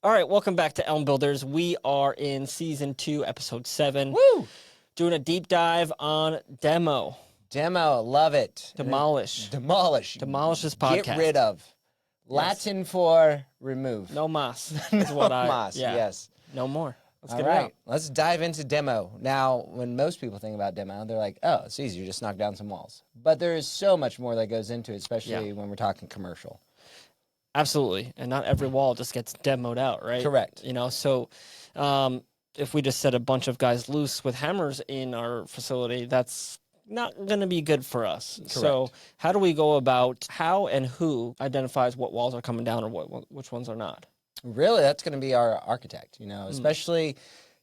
All right, welcome back to Elm Builders. We are in Season 2, Episode 7. Woo! Doing a deep dive on demo. Demo, love it. Demolish. Demolish. Demolish this podcast. Get rid of. Latin for remove. No mas. No mas, yes. No more. Let's All get it right, out. let's dive into demo. Now, when most people think about demo, they're like, oh, it's easy, you just knock down some walls. But there is so much more that goes into it, especially when we're talking commercial. Absolutely. And not every wall just gets demoed out, right? Correct. You know, so if we just set a bunch of guys loose with hammers in our facility, that's not going to be good for us. Correct. So how do we go about how and who identifies what walls are coming down or which ones are not? Really, that's going to be our architect, you know, especially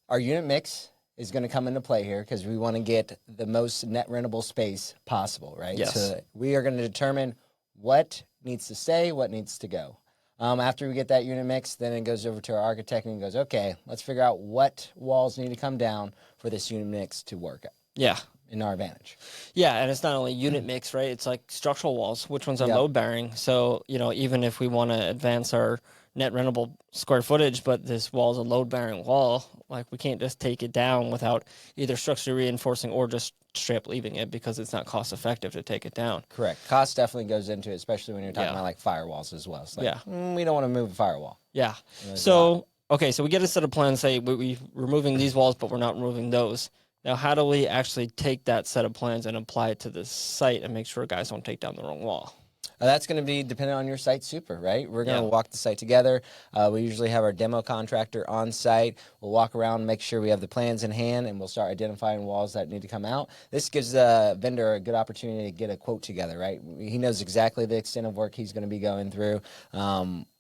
our unit mix is going to come into play here because we want to get the most net rentable space possible, right? Yes. So we are going to determine what needs to stay, what needs to go. After we get that unit mix, then it goes over to our architect and goes, okay, let's figure out what walls need to come down for this unit mix to work Yeah. in our advantage. Yeah, and it's not only unit mix, right? It's like structural walls, which ones are load bearing. So, you know, even if we want to advance our net rentable square footage, but this wall is a load bearing wall, like we can't just take it down without either structurally reinforcing or just straight up leaving it because it's not cost effective to take it down. Correct. Cost definitely goes into it, especially when you're talking about like firewalls as well. It's like, we don't want to move a firewall. Yeah. So, okay, so we get a set of plans, say we're removing these walls, but we're not removing those. Now, how do we actually take that set of plans and apply it to this site and make sure guys don't take down the wrong wall? That's going to be dependent on your site super, right? We're going to walk the site together. We usually have our demo contractor on site. We'll walk around, make sure we have the plans in hand, and we'll start identifying walls that need to come out. This gives the vendor a good opportunity to get a quote together, right? He knows exactly the extent of work he's going to be going through,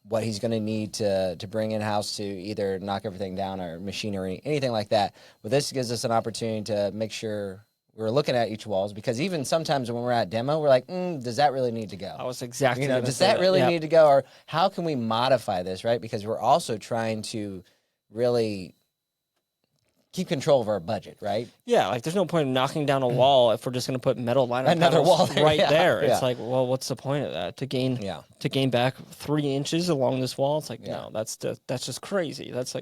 what he's going to need to bring in-house to either knock everything down or machinery, anything like that. But this gives us an opportunity to make sure we're looking at each walls, because even sometimes when we're at demo, we're like, does that really need to go? I was exactly going to does say that really need to go? Or how can we modify this, right? Because we're also trying to really keep control of our budget, right? Yeah, like there's no point in knocking down a wall if we're just going to put metal liner panels wall there, right there. Yeah. It's like, well, what's the point of that? To gain back 3 inches along this wall? It's like, no, that's just crazy. That's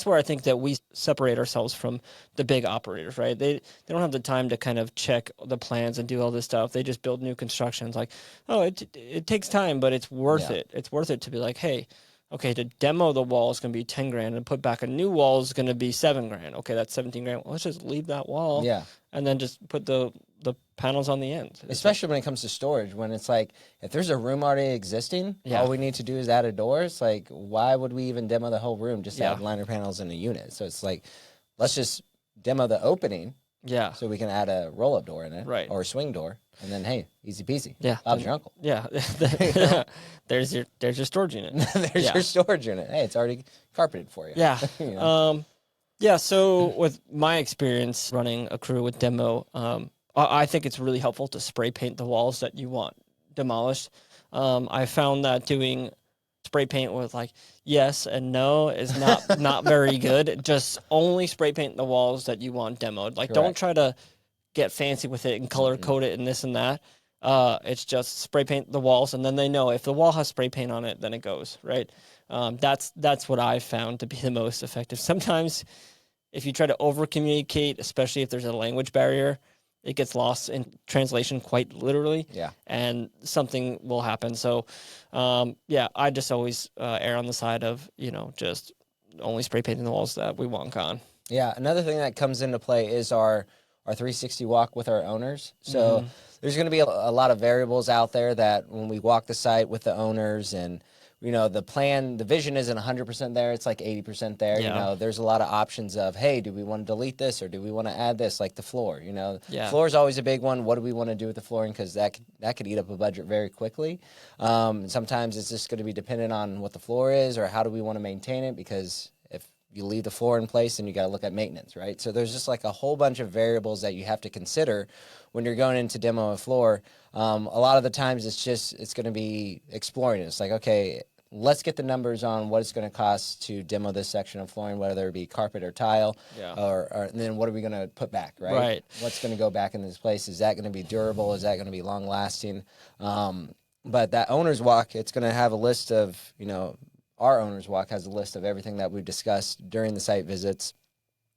where I think that we separate ourselves from the big operators, right? They don't have the time to kind of check the plans and do all this stuff. They just build new constructions. Like, oh, it takes time, but it's worth it. It's worth it to be like, hey, okay, to demo the wall is going to be 10 grand and put back a new wall is going to be 7 grand. Okay, that's 17 grand. Well, let's just leave that wall and then just put the panels on the end. Especially when it comes to storage, when it's like, if there's a room already existing, all we need to do is add a door. It's like, why would we even demo the whole room just to add liner panels in a unit? So it's like, let's just demo the opening so we can add a roll-up door in it or a swing door. And then, hey, easy peasy. Yeah. Bob's your uncle. Yeah. There's your storage unit. There's your storage unit. Hey, it's already carpeted for you. Yeah. You know? So with my experience running a crew with demo, I think it's really helpful to spray paint the walls that you want demolished. I found that doing spray paint with like yes and no is not very good. Just only spray paint the walls that you want demoed. Like don't try to get fancy with it and color code it and this and that. It's just spray paint the walls, and then they know if the wall has spray paint on it, then it goes, right? That's what I've found to be the most effective. Sometimes if you try to over communicate, especially if there's a language barrier, it gets lost in translation quite literally. Yeah. And something will happen. So I just always err on the side of, just only spray painting the walls that we want gone. Yeah. Another thing that comes into play is our 360 walk with our owners. So there's going to be a lot of variables out there that when we walk the site with the owners and, the vision isn't 100% there. It's like 80% there. Yeah. There's a lot of options of, hey, do we want to delete this or do we want to add this, like the floor? Yeah. Floor is always a big one. What do we want to do with the flooring? Because that could eat up a budget very quickly. Sometimes it's just going to be dependent on what the floor is or how do we want to maintain it, because if you leave the floor in place, then you got to look at maintenance, right? So there's just like a whole bunch of variables that you have to consider when you're going into demo a floor. A lot of the times it's going to be exploring it. It's like, okay, let's get the numbers on what it's going to cost to demo this section of flooring, whether it be carpet or tile, or and then what are we going to put back, right? Right. What's going to go back in this place? Is that going to be durable? Is that going to be long lasting? But that owner's walk, it's going to have a list of, our owner's walk has a list of everything that we've discussed during the site visits.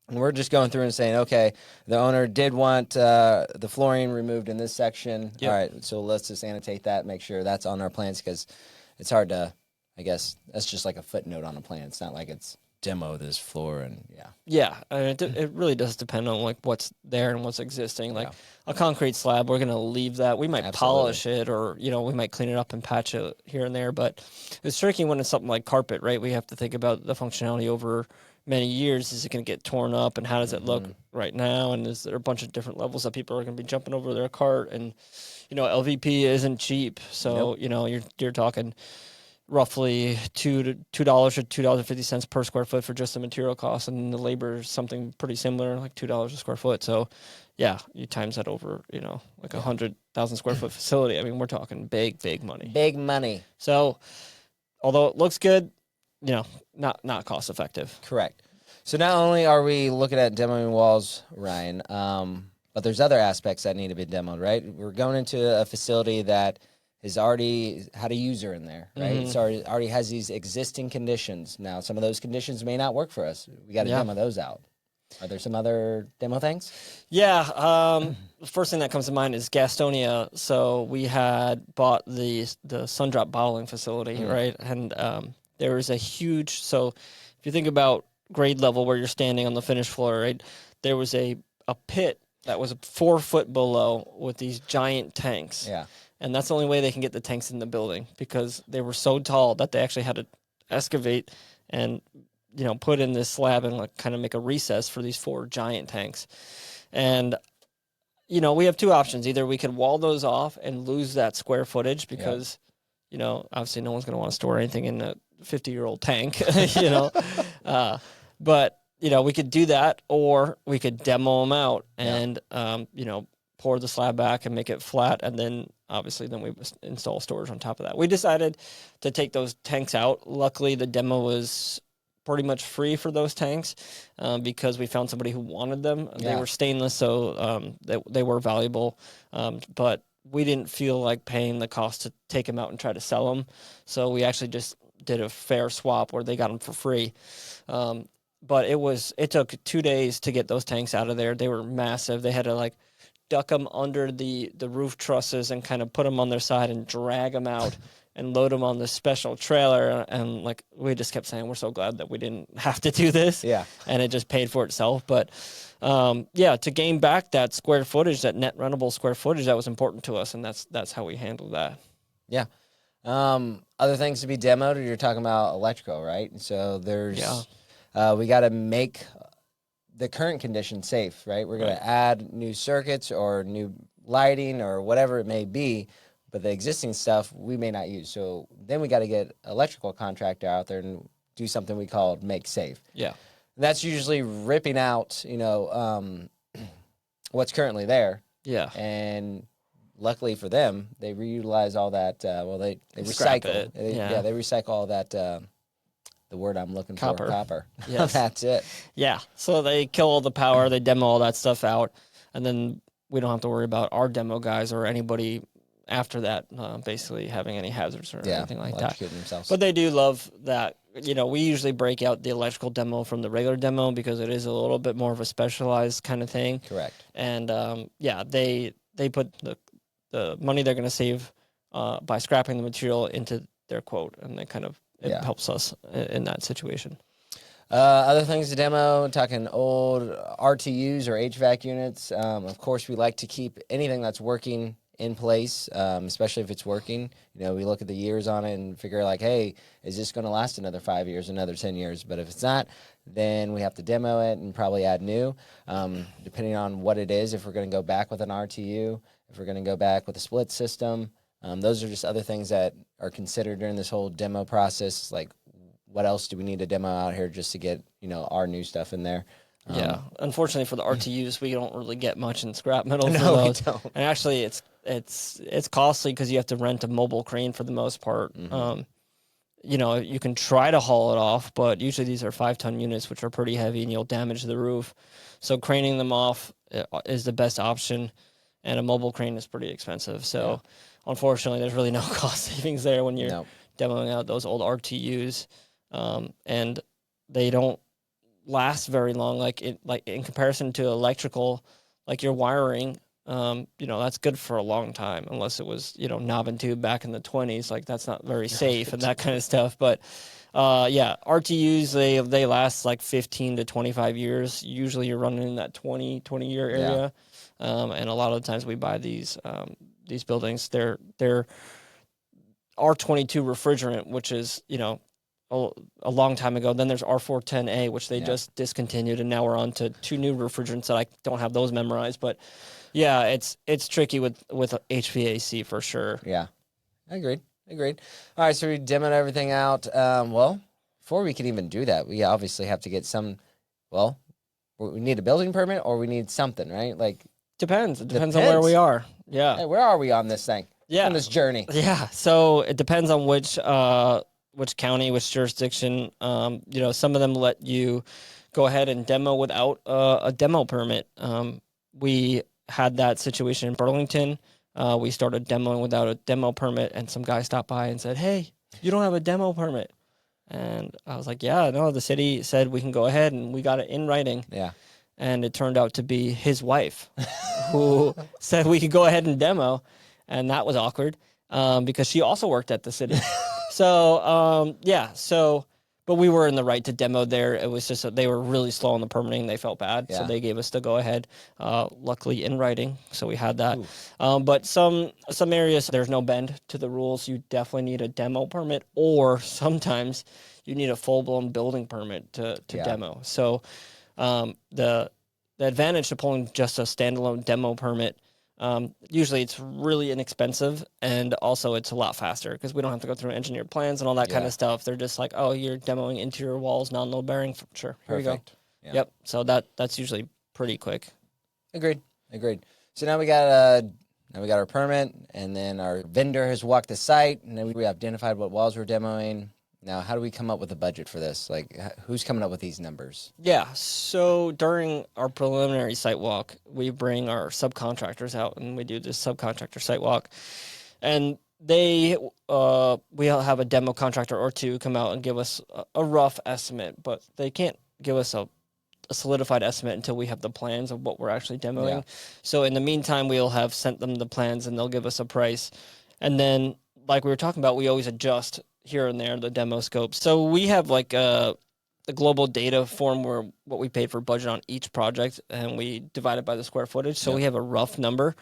And we're just going through and saying, okay, the owner did want the flooring removed in this section. Yep. All right, so let's just annotate that, make sure that's on our plans, because it's hard to, I guess, that's just like a footnote on a plan. It's not like it's demo this floor and yeah. Yeah, I mean, it really does depend on like what's there and what's existing. Like a concrete slab, we're gonna leave that. We might polish it, or we might clean it up and patch it here and there. But it's tricky when it's something like carpet, right? We have to think about the functionality over many years. Is it going to get torn up, and how does it look right now? And is there a bunch of different levels that people are going to be jumping over their cart? And LVP isn't cheap, so you're talking roughly $2 to $2.50 per square foot for just the material costs, and the labor is something pretty similar, like $2 a square foot. So, yeah, you times that over, like 100,000 square foot facility. I mean, we're talking big money. Big money. So, although it looks good, not cost effective. Correct. So not only are we looking at demoing walls, Ryan, but there's other aspects that need to be demoed, right? We're going into a facility that has already had a user in there, right? It's already has these existing conditions. Now, some of those conditions may not work for us. We got to demo those out. Are there some other demo things? Yeah. The first thing that comes to mind is Gastonia. So we had bought the Sundrop bottling facility, right? And there was a huge, so if you think about grade level where you're standing on the finished floor, right? There was a pit that was 4 foot below with these giant tanks. Yeah. And that's the only way they can get the tanks in the building, because they were so tall that they actually had to excavate and, put in this slab and kind of make a recess for these 4 giant tanks. And, we have 2 options. Either we could wall those off and lose that square footage because, obviously no one's going to want to store anything in a 50-year-old tank, but, we could do that, or we could demo them out and, pour the slab back and make it flat, and then obviously we install storage on top of that. We decided to take those tanks out. Luckily, the demo was pretty much free for those tanks because we found somebody who wanted them. They were stainless, so they were valuable, but we didn't feel like paying the cost to take them out and try to sell them, so we actually just did a fair swap where they got them for free. But it took 2 days to get those tanks out of there. They were massive. They had to duck them under the roof trusses and kind of put them on their side and drag them out and load them on this special trailer. And we just kept saying, we're so glad that we didn't have to do this. Yeah. And it just paid for itself. But to gain back that square footage, that net rentable square footage, that was important to us. And that's how we handled that. Yeah. Other things to be demoed, you're talking about electrical, right? So there's, we got to make the current condition safe, right? We're going to add new circuits or new lighting or whatever it may be, but the existing stuff we may not use. So then we got to get electrical contractor out there and do something we call make safe. Yeah. And that's usually ripping out, what's currently there. Yeah. And luckily for them, they reutilize all that. They recycle it. They recycle all that. The word I'm looking for, copper. Yes. That's it. Yeah. So they kill all the power, they demo all that stuff out, and then we don't have to worry about our demo guys or anybody after that basically having any hazards or anything like that. Themselves. But they do love that. We usually break out the electrical demo from the regular demo because it is a little bit more of a specialized kind of thing. Correct. And they put the money they're going to save by scrapping the material into their quote, and they kind of helps us in that situation. Other things to demo, talking old RTUs or HVAC units. Of course, we like to keep anything that's working in place, especially if it's working. We look at the years on it and figure hey, is this going to last another 5 years, another 10 years? But if it's not, then we have to demo it and probably add new, depending on what it is. If we're going to go back with an RTU, if we're going to go back with a split system. Those are just other things that are considered during this whole demo process. What else do we need to demo out here just to get, our new stuff in there? Unfortunately for the RTUs, we don't really get much in scrap metal for no, those. We don't. And actually, it's costly because you have to rent a mobile crane for the most part. You can try to haul it off, but usually these are 5-ton units, which are pretty heavy, and you'll damage the roof. So craning them off is the best option, and a mobile crane is pretty expensive. So unfortunately, there's really no cost savings there when you're demoing out those old RTUs. and they don't last very long. Like in comparison to electrical, like your wiring, that's good for a long time, unless it was, knob and tube back in the 20s. Like that's not very safe and that kind of stuff. But RTUs, they last like 15 to 25 years. Usually you're running in that 20-year area. And a lot of the times we buy these buildings, they're R22 refrigerant, which is, a long time ago. Then there's R410A, which they just discontinued, and now we're on to 2 new refrigerants that I don't have those memorized. But yeah, it's tricky with HVAC for sure. Yeah, agreed. All right, so we demoed everything out. Well, before we can even do that, we obviously have to get some. Well, we need a building permit, or we need something, right? Like depends. It depends on where we are. Yeah. Hey, where are we on this thing? Yeah. On this journey. Yeah. So it depends on which county, which jurisdiction. Some of them let you go ahead and demo without a demo permit. We had that situation in Burlington. We started demoing without a demo permit, and some guy stopped by and said, "Hey, you don't have a demo permit." And I was like, "Yeah, no, the city said we can go ahead," and we got it in writing. Yeah. And it turned out to be his wife who said we could go ahead and demo. And that was awkward because she also worked at the city. But we were in the right to demo there. It was just that they were really slow on the permitting. They felt bad. Yeah. So they gave us the go ahead, luckily in writing. So we had that. But some areas, there's no bend to the rules. You definitely need a demo permit, or sometimes you need a full-blown building permit to demo. So the advantage to pulling just a standalone demo permit, usually it's really inexpensive, and also it's a lot faster because we don't have to go through engineered plans and all that kind of stuff. They're just like, oh, you're demoing interior walls, non-load bearing. Sure, here you go. Yeah. Yep. So that's usually pretty quick. Agreed. So now we got our permit, and then our vendor has walked the site, and then we identified what walls we're demoing. Now, how do we come up with a budget for this? Like, who's coming up with these numbers? Yeah, so during our preliminary site walk, we bring our subcontractors out, and we do this subcontractor site walk. And we'll have a demo contractor or two come out and give us a rough estimate, but they can't give us a solidified estimate until we have the plans of what we're actually demoing. Yeah. So in the meantime, we'll have sent them the plans, and they'll give us a price. And then, like we were talking about, we always adjust here and there the demo scope. So we have like the global data form where what we paid for budget on each project, and we divide it by the square footage. So we have a rough number,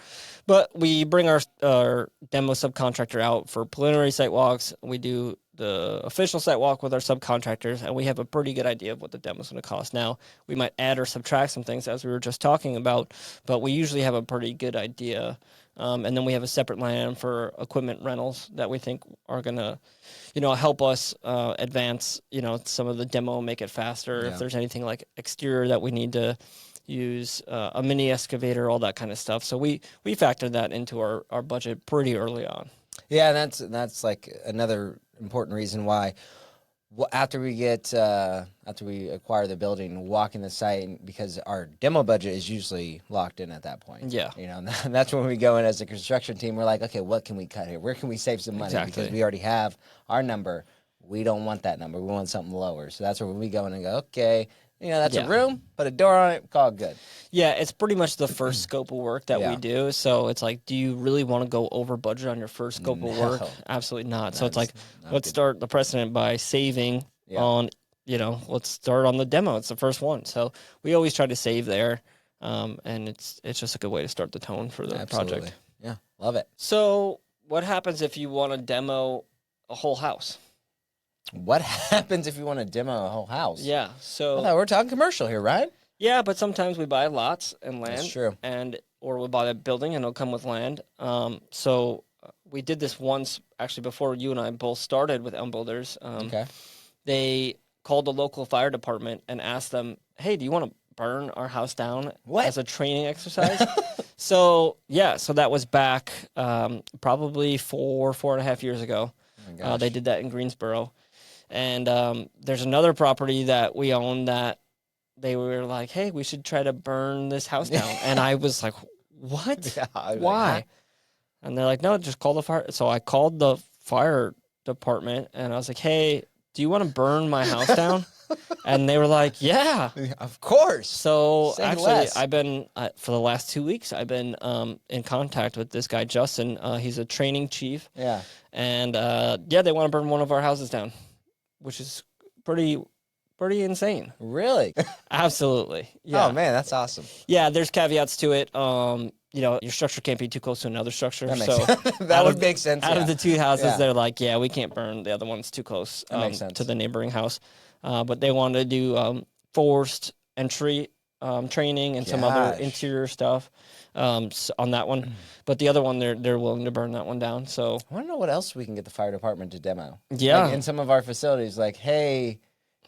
but we bring our demo subcontractor out for preliminary site walks. We do the official site walk with our subcontractors, and we have a pretty good idea of what the demo is going to cost. Now, we might add or subtract some things as we were just talking about, but we usually have a pretty good idea. And then we have a separate line item for equipment rentals that we think are going to, help us advance, some of the demo, make it faster. Yeah. If there's anything like exterior that we need to use, a mini excavator, all that kind of stuff. So we factor that into our budget pretty early on. Yeah, and that's like another important reason why. After we acquire the building, walking the site, because our demo budget is usually locked in at that point. Yeah. And that's when we go in as a construction team. We're like, okay, what can we cut here? Where can we save some money? Exactly. Because we already have our number. We don't want that number. We want something lower. So that's where we go in and go, okay, that's a room, put a door on it, call it good. Yeah, it's pretty much the first scope of work that we do. So it's like, do you really want to go over budget on your first scope of work? Absolutely not. So it's like, let's start the precedent by saving on, let's start on the demo. It's the first one. So we always try to save there. And it's just a good way to start the tone for the project. Yeah, love it. So what happens if you want to demo a whole house? What happens if you want to demo a whole house? Yeah, so we're talking commercial here, right? Yeah, but sometimes we buy lots and land. That's true. Or we'll buy a building and it'll come with land. So we did this once, actually, before you and I both started with Elm Builders. Okay. They called the local fire department and asked them, hey, do you want to burn our house down as a training exercise? So that was back probably 4.5 years ago. Oh they did that in Greensboro. And there's another property that we own that they were like, hey, we should try to burn this house down. And I was like, what? Yeah, why? And they're like, no, just call the fire. So I called the fire department and I was like, hey, do you want to burn my house down? And they were like, yeah. Of course. So Say actually, less. I've been, for the last 2 weeks, I've been in contact with this guy, Justin. He's a training chief. Yeah. And yeah, they want to burn one of our houses down, which is pretty insane. Really? Absolutely. Yeah. Oh, man, that's awesome. Yeah, there's caveats to it. You know, your structure can't be too close to another structure. That makes sense. That would make sense. Out of the two houses, Yeah. they're like, yeah, we can't burn the other one's too close makes sense. to the neighboring house. But they wanted to do forced entry training and some other interior stuff on that one. But the other one, they're willing to burn that one down. So I want to know what else we can get the fire department to demo. Yeah. Like in some of our facilities, like, hey,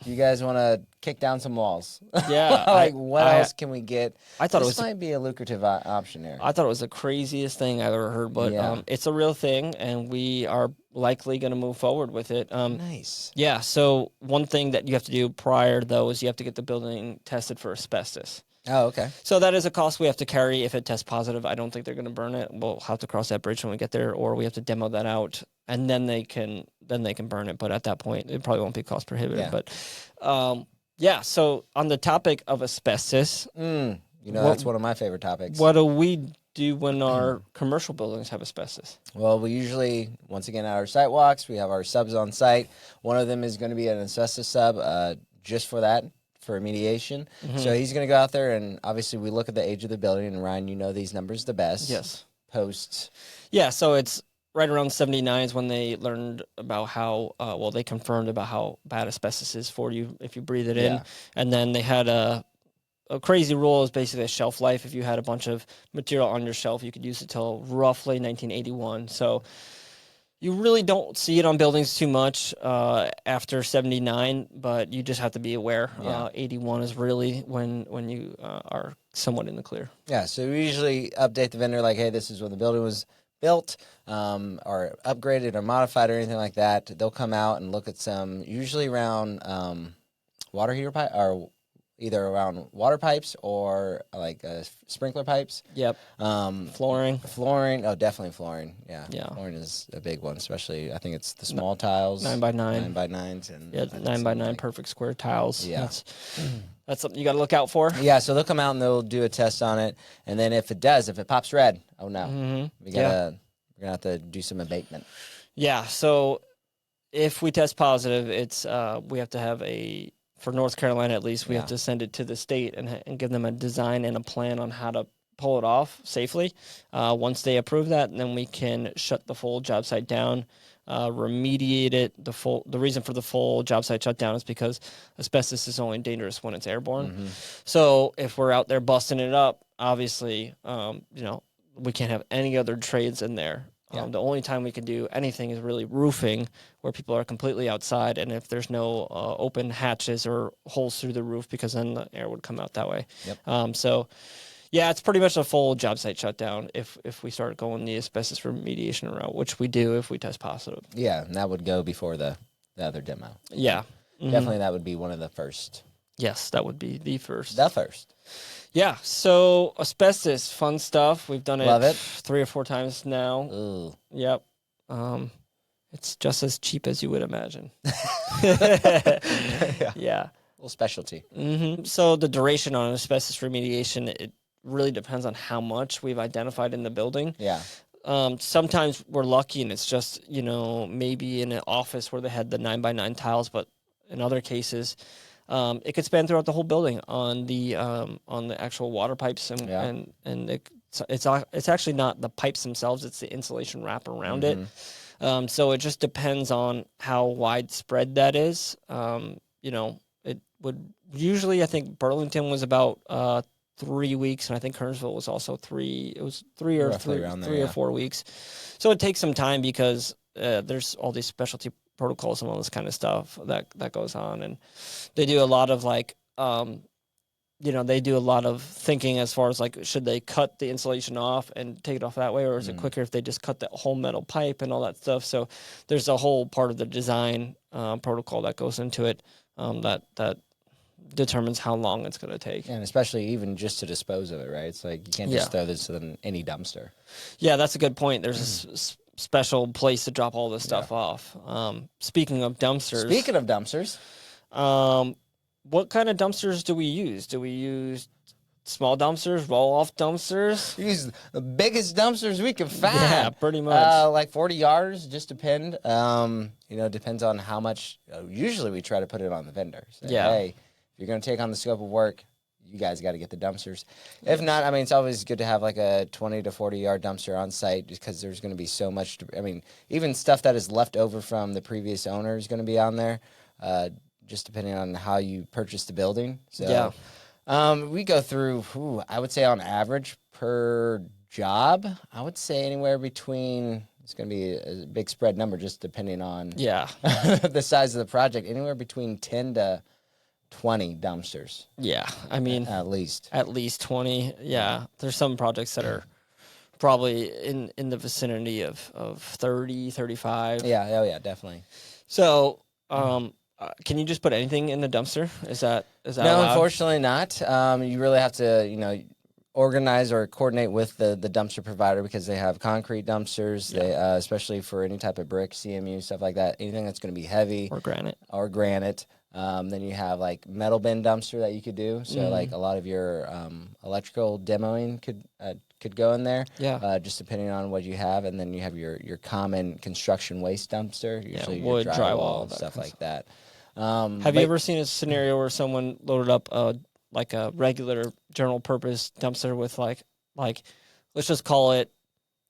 do you guys want to kick down some walls? Yeah. Like, what else can we get? I thought this might be a lucrative option here. I thought it was the craziest thing I've ever heard, but Yeah. it's a real thing, and we are likely going to move forward with it. Nice. Yeah, so one thing that you have to do prior, though, is you have to get the building tested for asbestos. Oh, okay. So that is a cost we have to carry if it tests positive. I don't think they're going to burn it. We'll have to cross that bridge when we get there, or we have to demo that out, and then they can burn it. But at that point, it probably won't be cost prohibitive. Yeah. But yeah, so on the topic of asbestos, You know, that's one of my favorite topics. what do we do when our commercial buildings have asbestos? Well, we usually, once again, at our site walks, we have our subs on site. One of them is going to be an asbestos sub just for that, for remediation. So he's going to go out there, and obviously we look at the age of the building, and Ryan, you know these numbers the best. Yes. Post. Yeah, so it's right around 79 is when they learned about how, they confirmed about how bad asbestos is for you if you breathe it in. Yeah. And then they had a crazy rule is basically a shelf life. If you had a bunch of material on your shelf, you could use it till roughly 1981. So you really don't see it on buildings too much after 79, but you just have to be aware. Yeah. 81 is really when you are somewhat in the clear. Yeah, so we usually update the vendor like, hey, this is when the building was built or upgraded or modified or anything like that. They'll come out and look at some, usually around water heater pipe, or either around water pipes or like sprinkler pipes. Yep. Flooring. Flooring. Oh, definitely flooring. Yeah. Yeah. Flooring is a big one, especially I think it's the small tiles. 9x9. 9x9s. And Yeah, 9x9 perfect square tiles. Yeah. That's something you got to look out for. Yeah, so they'll come out and they'll do a test on it, and then if it pops red, oh no, we're gonna have to do some abatement. Yeah. So if we test positive, it's we have to have for North Carolina at least, we have to send it to the state and give them a design and a plan on how to pull it off safely. Once they approve that, then we can shut the full job site down. Remediate it. The reason for the full job site shutdown is because asbestos is only dangerous when it's airborne. So if we're out there busting it up, obviously, we can't have any other trades in there. The only time we can do anything is really roofing, where people are completely outside, and if there's no open hatches or holes through the roof, because then the air would come out that way. Yep. So yeah, it's pretty much a full job site shutdown if we start going the asbestos remediation route, which we do if we test positive. Yeah, and that would go before the other demo. Yeah. Definitely that would be one of the first. Yes, that would be the first. The first. Yeah, so asbestos, fun stuff. We've done it, Love it. 3 or 4 times now. Ooh. Yep. It's just as cheap as you would imagine. Yeah. Little specialty. So the duration on asbestos remediation, it really depends on how much we've identified in the building. Yeah. Sometimes we're lucky and it's just, maybe in an office where they had the 9x9 tiles, but in other cases, it could span throughout the whole building on the actual water pipes and it's actually not the pipes themselves, it's the insulation wrap around it. So it just depends on how widespread that is. It would usually, I think Burlington was about 3 weeks, and I think Kernersville was also 3. It was 3 or 4 weeks. So it takes some time because there's all these specialty protocols and all this kind of stuff that goes on, and they do a lot of they do a lot of thinking as far as should they cut the insulation off and take it off that way, or is it quicker if they just cut the whole metal pipe and all that stuff? So there's a whole part of the design protocol that goes into it that determines how long it's going to take. And especially even just to dispose of it, right? It's like you can't just throw this in any dumpster. Yeah, that's a good point. There's special place to drop all this stuff off. Speaking of dumpsters, what kind of dumpsters do we use? Do we use small dumpsters, roll-off dumpsters? We use the biggest dumpsters we can find. Yeah, pretty much. Like 40 yards, just depend. Depends on how much. Usually we try to put it on the vendor. Say, hey, if you're going to take on the scope of work, you guys got to get the dumpsters. If not, I mean, it's always good to have like a 20 to 40 yard dumpster on site just because there's going to be so much. Even stuff that is left over from the previous owner is going to be on there, just depending on how you purchased the building. So, we go through, I would say on average per job, I would say anywhere between, it's going to be a big spread number just depending on the size of the project, anywhere between 10 to 20 dumpsters. Yeah, I mean, at least 20. Yeah, there's some projects that are probably in the vicinity of 30, 35. Yeah, oh yeah, definitely. So, can you just put anything in the dumpster? Is that no? allowed? Unfortunately not. You really have to organize or coordinate with the dumpster provider because they have concrete dumpsters. They especially for any type of brick, CMU, stuff like that. Anything that's going to be heavy or granite. Then you have like metal bin dumpster that you could do. So like a lot of your electrical demoing could go in there. Yeah. Just depending on what you have, and then you have your common construction waste dumpster. Usually wood, your drywall, stuff like that. Have you ever seen a scenario where someone loaded up a regular general purpose dumpster with like let's just call it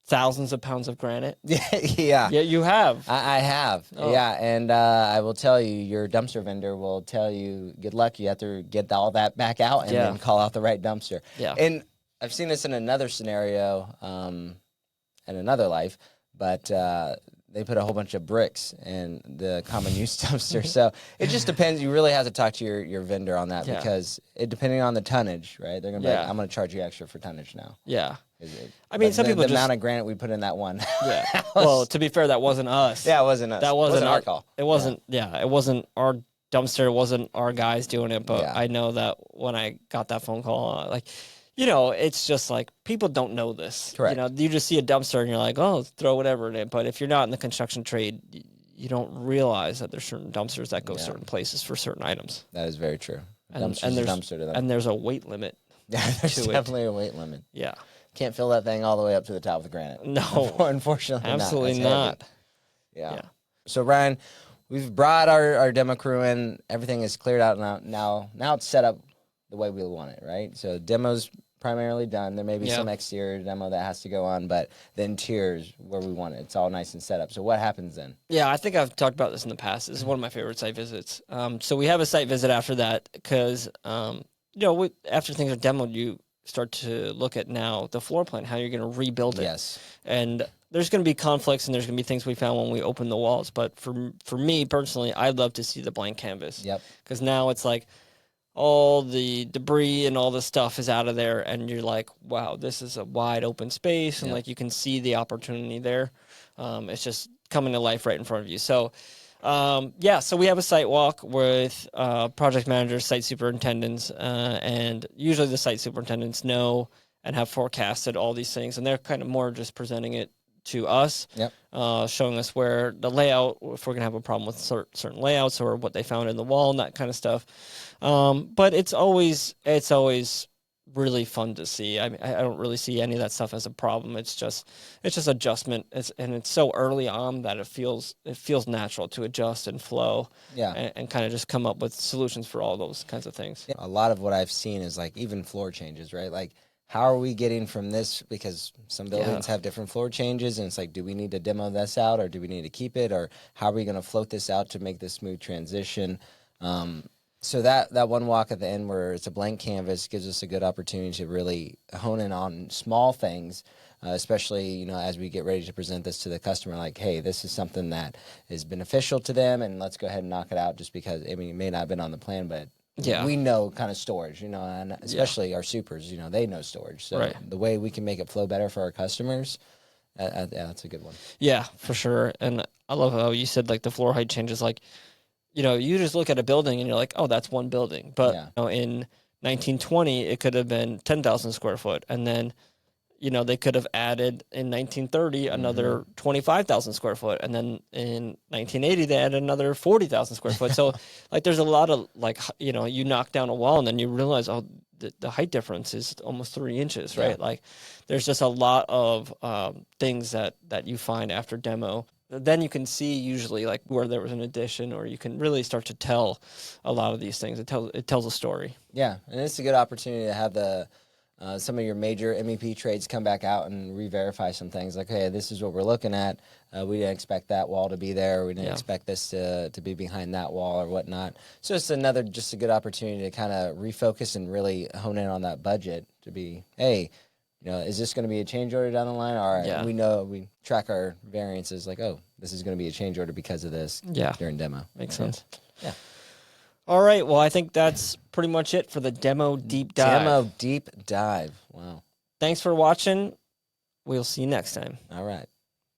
thousands of pounds of granite? Yeah. Yeah, you have. I have. Oh. Yeah, and I will tell you, your dumpster vendor will tell you, good luck, you have to get all that back out and then call out the right dumpster. Yeah. And I've seen this in another scenario in another life, but they put a whole bunch of bricks in the common use dumpster. So it just depends. You really have to talk to your vendor on that because depending on the tonnage, right? They're going to be like, I'm going to charge you extra for tonnage now. Yeah. I mean, some people the amount of granite we put in that one. Yeah. Well, to be fair, that wasn't us. Yeah, it wasn't us. That wasn't our call. It wasn't. Yeah, it wasn't our dumpster. It wasn't our guys doing it. But I know that when I got that phone call, it's just like people don't know this. Correct. You just see a dumpster and you're like, oh, throw whatever in it. But if you're not in the construction trade, you don't realize that there's certain dumpsters that go certain places for certain items. That is very true. And there's a weight limit. Yeah, there's definitely a weight limit. Yeah. Can't fill that thing all the way up to the top of the granite. No. Unfortunately absolutely not. Yeah. So, Ryan, we've brought our demo crew in. Everything is cleared out now. Now it's set up the way we want it, right? So, demo's primarily done. There may be some exterior demo that has to go on, but the interior's where we want it. It's all nice and set up. So, what happens then? Yeah, I think I've talked about this in the past. This is one of my favorite site visits. So, we have a site visit after that because, after things are demoed, you start to look at now the floor plan, how you're going to rebuild it. Yes. And there's going to be conflicts and there's going to be things we found when we open the walls. But for me personally, I'd love to see the blank canvas. Yep. Because now it's like all the debris and all the stuff is out of there. And you're like, wow, this is a wide open space. And you can see the opportunity there. It's just coming to life right in front of you. So, so we have a site walk with project managers, site superintendents, and usually the site superintendents know and have forecasted all these things, and they're kind of more just presenting it to us, showing us where the layout, if we're going to have a problem with certain layouts or what they found in the wall and that kind of stuff. But it's always really fun to see. I mean, I don't really see any of that stuff as a problem. It's just adjustment. It's so early on that it feels natural to adjust and flow. And kind of just come up with solutions for all those kinds of things. A lot of what I've seen is like even floor changes, right? Like how are we getting from this? Because some buildings have different floor changes, and it's like, do we need to demo this out, or do we need to keep it, or how are we going to float this out to make this smooth transition? So that one walk at the end where it's a blank canvas gives us a good opportunity to really hone in on small things, especially, as we get ready to present this to the customer, like, hey, this is something that is beneficial to them, and let's go ahead and knock it out just because, it may not have been on the plan, but we know kind of storage, and especially our supers, they know storage. So the way we can make it flow better for our customers, that's a good one. Yeah, for sure. And I love how you said, like, the floor height changes, like, you just look at a building and you're like, oh, that's one building. But in 1920, it could have been 10,000 square foot. And then they could have added in 1930 another 25,000 square foot, and then in 1980 they added another 40,000 square foot. So like there's a lot of like you knock down a wall and then you realize the height difference is almost 3 inches, right? Like there's just a lot of things that you find after demo. Then you can see usually like where there was an addition, or you can really start to tell a lot of these things. It tells a story. Yeah, and it's a good opportunity to have the some of your major MEP trades come back out and re-verify some things. Like, hey, this is what we're looking at. We didn't expect that wall to be there. We didn't expect this to be behind that wall or whatnot. So it's just a good opportunity to kind of refocus and really hone in on that budget to be, hey, is this going to be a change order down the line? All right, we know, we track our variances like, oh, this is going to be a change order because of this during demo. Makes sense. Yeah. All right, well, I think that's pretty much it for the demo deep dive. Demo deep dive. Wow. Thanks for watching. We'll see you next time. All right.